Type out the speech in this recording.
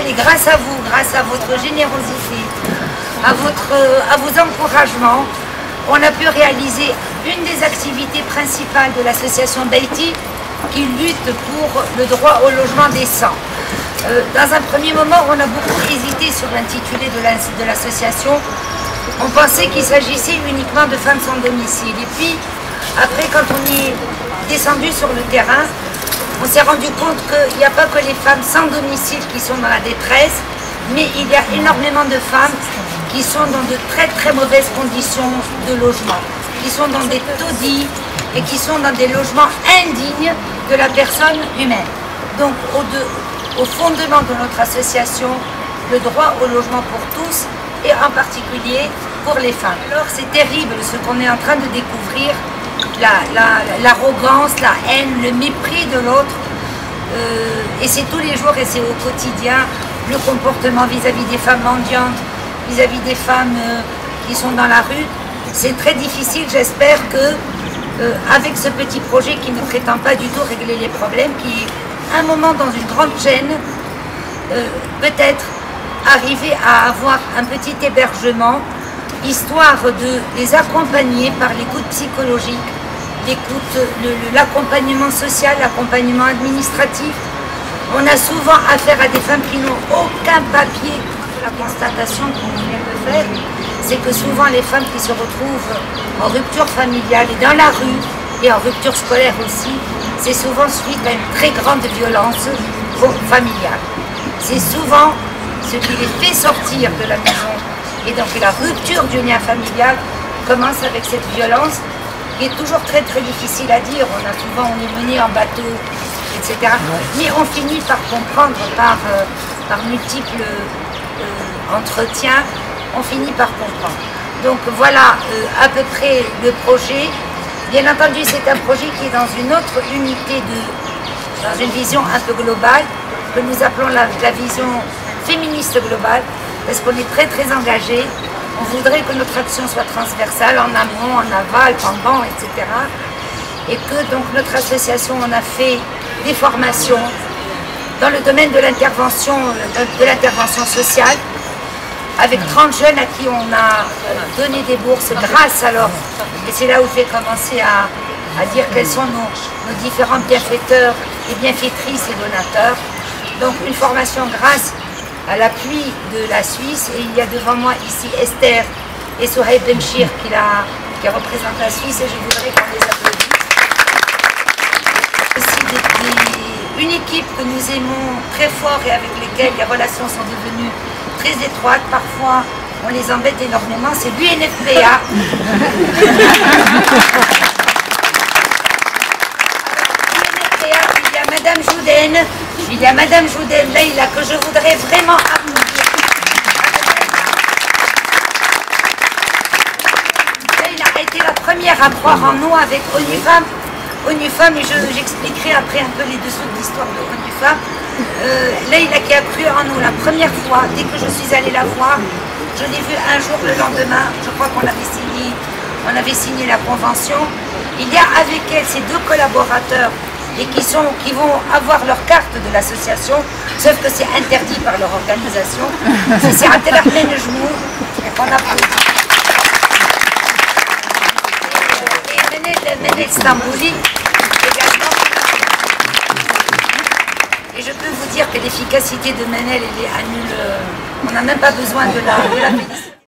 Et grâce à vous, grâce à votre générosité, à vos encouragements, on a pu réaliser une des activités principales de l'association d'Haïti qui lutte pour le droit au logement décent. Dans un premier moment, on a beaucoup hésité sur l'intitulé de l'association. On pensait qu'il s'agissait uniquement de femmes sans domicile. Et puis, après, quand on est descendu sur le terrain, on s'est rendu compte qu'il n'y a pas que les femmes sans domicile qui sont dans la détresse, mais il y a énormément de femmes qui sont dans de très très mauvaises conditions de logement, qui sont dans des taudis et qui sont dans des logements indignes de la personne humaine. Donc au fondement de notre association, le droit au logement pour tous et en particulier pour les femmes. Alors c'est terrible ce qu'on est en train de découvrir, l'arrogance, la haine, le mépris de l'autre, et c'est tous les jours et c'est au quotidien, le comportement vis-à-vis des femmes mendiantes, vis-à-vis des femmes qui sont dans la rue. C'est très difficile, j'espère que avec ce petit projet qui ne prétend pas du tout régler les problèmes, qui est un moment dans une grande chaîne, peut-être arriver à avoir un petit hébergement, histoire de les accompagner par l'écoute psychologique, l'accompagnement social, l'accompagnement administratif. On a souvent affaire à des femmes qui n'ont aucun papier. La constatation qu'on vient de faire, c'est que souvent les femmes qui se retrouvent en rupture familiale et dans la rue, et en rupture scolaire aussi, c'est souvent suite à une très grande violence familiale. C'est souvent ce qui les fait sortir de la maison. Et donc la rupture du lien familial commence avec cette violence qui est toujours très très difficile à dire. On est mené en bateau, etc. Mais on finit par comprendre par multiples entretiens, on finit par comprendre. Donc voilà à peu près le projet. Bien entendu, c'est un projet qui est dans une autre unité, dans une vision un peu globale, que nous appelons la vision féministe globale, parce qu'on est très très engagé. On voudrait que notre action soit transversale, en amont, en aval, pendant, etc. Et que donc notre association, on a fait des formations dans le domaine de l'intervention sociale, avec 30 jeunes à qui on a donné des bourses grâce à leur... Et c'est là où je vais commencer à dire quels sont nos différents bienfaiteurs et bienfaitrices et donateurs. Donc une formation grâce à l'appui de la Suisse, et il y a devant moi ici Esther et Souhaib Benchir qui représentent la Suisse, et je voudrais qu'on les applaudisse. Aussi une équipe que nous aimons très fort et avec lesquelles les relations sont devenues très étroites, parfois on les embête énormément, c'est l'UNFPA. Il y a Madame Jouden, Leïla, que je voudrais vraiment applaudir. Leïla a été la première à croire en nous avec ONU Femmes, et j'expliquerai après un peu les dessous de l'histoire de ONU Femmes. Leïla qui a cru en nous la première fois, dès que je suis allée la voir, je l'ai vue un jour le lendemain, je crois qu'on avait signé la convention. Il y a avec elle ces deux collaborateurs et qui vont avoir leur carte de l'association, sauf que c'est interdit par leur organisation. C'est un tel le genou et qu'on applaudit. Et Menel Stambouli également. Et je peux vous dire que l'efficacité de Menel, elle est à nul. On n'a même pas besoin de la féliciter.